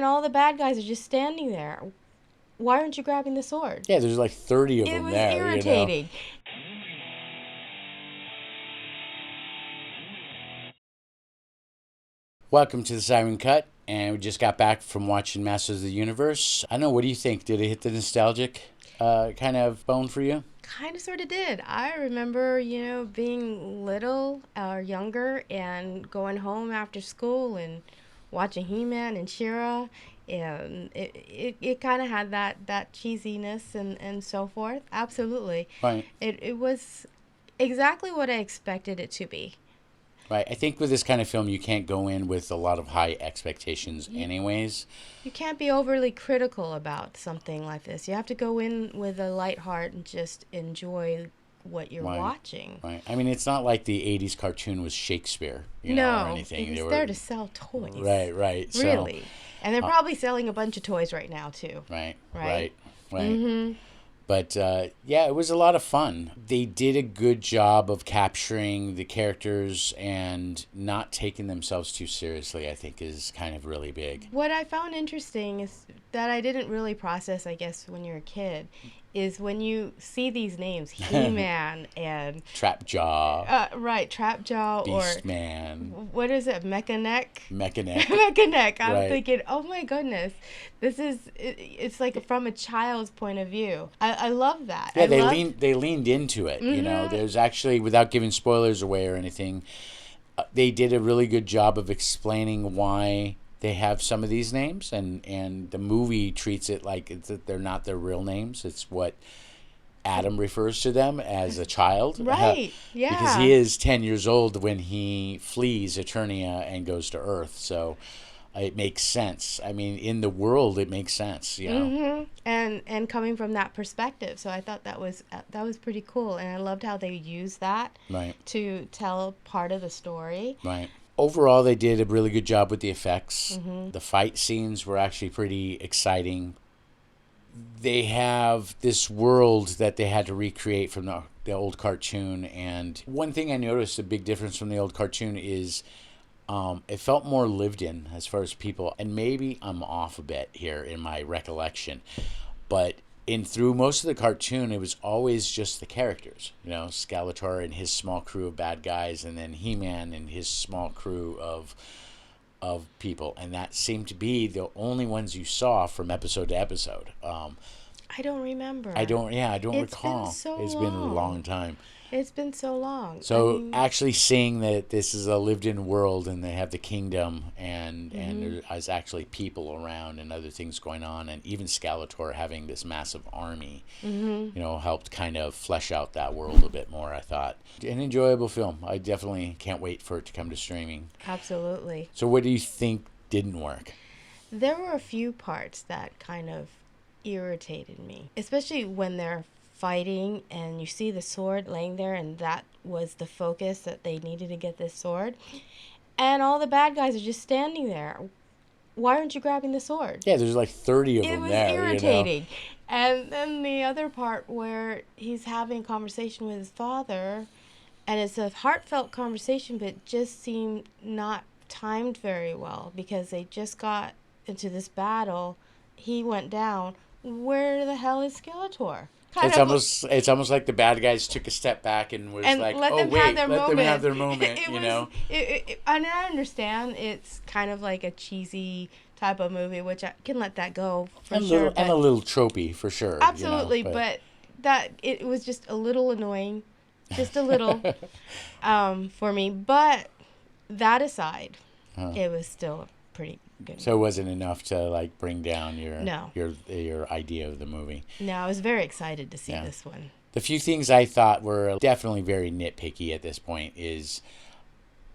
all the bad guys are just standing there. Why aren't you grabbing the sword? Yeah, there's like 30 of It them was there, irritating. Welcome to the Siren Cut, and we just got back from watching Masters of the Universe. I don't know, what do you think? Did it hit the nostalgic kind of bone for you? Kind of sort of did. I remember, being little or younger and going home after school and watching He-Man and She-Ra, and it kind of had that cheesiness and so forth. Absolutely. Right. It was exactly what I expected it to be. Right. I think with this kind of film, you can't go in with a lot of high expectations You, anyways. you can't be overly critical about something like this. You have to go in with a light heart and just enjoy what you're Right. watching. Right. I mean, it's not like the 80s cartoon was Shakespeare, or No, anything. it They was were there to sell toys. right. Really. And they're probably selling a bunch of toys right now, too. Right. Right? Right. But yeah, it was a lot of fun. They did a good job of capturing the characters and not taking themselves too seriously, I think, is kind of really big. What I found interesting is that I didn't really process, I guess, when you're a kid, is when you see these names, He-Man and... Trapjaw, right, Trapjaw or... Beastman, What is it? Mechaneck? Mechaneck. Mechaneck. I'm Right. thinking, oh my goodness, it's like from a child's point of view. I love that. Yeah, I they loved, leaned into it. There's actually, without giving spoilers away or anything, they did a really good job of explaining why they have some of these names, and the movie treats it like they're not their real names. It's what Adam refers to them as a child. Right, yeah. Because he is 10 years old when he flees Eternia and goes to Earth. So it makes sense. I mean, in the world, it makes sense, And coming from that perspective, so I thought that was pretty cool, and I loved how they used that Right. to tell part of the story. Right. Overall, they did a really good job with the effects. The fight scenes were actually pretty exciting. They have this world that they had to recreate from the old cartoon. And one thing I noticed, a big difference from the old cartoon, is it felt more lived in as far as people. And maybe I'm off a bit here in my recollection, but through most of the cartoon, it was always just the characters. Skeletor and his small crew of bad guys, and then He-Man and his small crew of people, and that seemed to be the only ones you saw from episode to episode. I don't remember. I don't It's recall. been so It's been a long. long time. It's been so long. So actually seeing that this is a lived-in world and they have the kingdom and there's actually people around and other things going on, and even Skeletor having this massive army, helped kind of flesh out that world a bit more, I thought. An enjoyable film. I definitely can't wait for it to come to streaming. Absolutely. So what do you think didn't work? There were a few parts that kind of irritated me, especially when they're fighting and you see the sword laying there, and that was the focus, that they needed to get this sword, and all the bad guys are just standing there. Why aren't you grabbing the sword? Yeah, there's like 30 of It them was there. irritating. And then the other part where he's having a conversation with his father, and it's a heartfelt conversation, but it just seemed not timed very well because they just got into this battle. He went down. Where the hell is Skeletor? It's almost like the bad guys took a step back and was like, let oh them wait, have their let moment. them have their moment, And I understand it's kind of like a cheesy type of movie, which I can let that go for sure. And a little tropey for sure. Absolutely, but that it was just a little annoying, just a little, for me. But that aside, it was still pretty good. So it wasn't enough to bring down No. your idea of the movie. No, I was very excited to see this one. The few things I thought were definitely very nitpicky at this point is,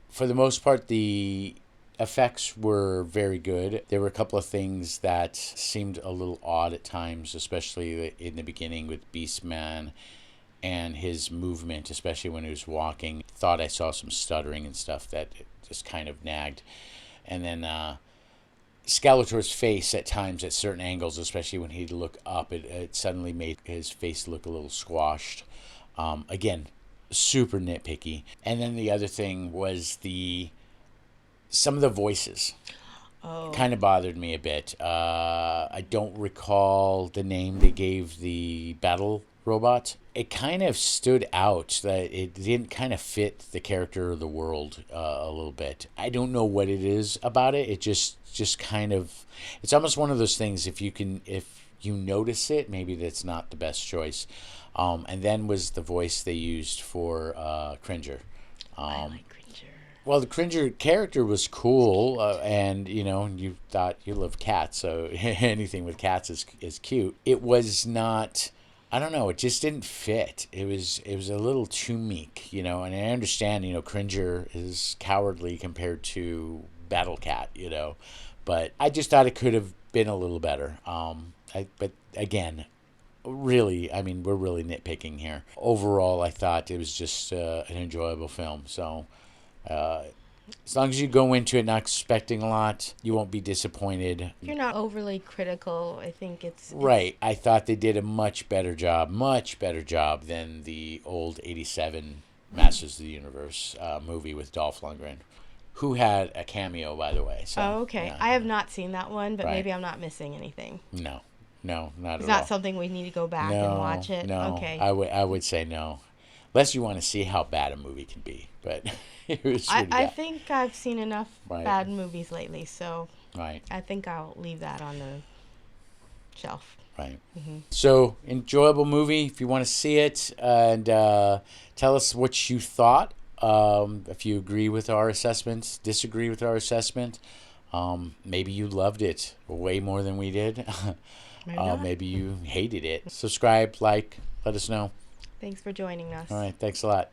for the most part, the effects were very good. There were a couple of things that seemed a little odd at times, especially in the beginning with Beastman and his movement, especially when he was walking. Thought I saw some stuttering and stuff that just kind of nagged. And then Skeletor's face at times at certain angles, especially when he'd look up, it suddenly made his face look a little squashed. Again, super nitpicky. And then the other thing was some of the voices. Oh. kind of bothered me a bit. I don't recall the name they gave the battle robot. It kind of stood out that it didn't kind of fit the character of the world a little bit. I don't know what it is about it. It just kind of, it's almost one of those things. If you notice it, maybe that's not the best choice. And then was the voice they used for Cringer. I like Cringer. Well, the Cringer character was cool, and you thought you love cats, so anything with cats is cute. It was not. I don't know. It just didn't fit. It was a little too meek, and I understand. Cringer is cowardly compared to Battle Cat, but I just thought it could have been a little better. But again, really, I mean, we're really nitpicking here. Overall, I thought it was just an enjoyable film. So. As long as you go into it not expecting a lot, you won't be disappointed. If you're not overly critical, I think it's Right. I thought they did a much better job than the old 87 Masters of the Universe movie with Dolph Lundgren, who had a cameo, by the way. So, Oh, okay. yeah. I have not seen that one, but Right. maybe I'm not missing anything. No, not It's at all. not something we need to go back and watch it. No, Okay. I would say no. Unless you want to see how bad a movie can be. But it was I pretty bad. think I've seen enough Right. bad movies lately, so Right. I think I'll leave that on the shelf. Right. So, enjoyable movie if you want to see it. And tell us what you thought. If you agree with our assessment, disagree with our assessment. Maybe you loved it way more than we did. Maybe not. Maybe you hated it. Subscribe, like, let us know. Thanks for joining us. All right. Thanks a lot.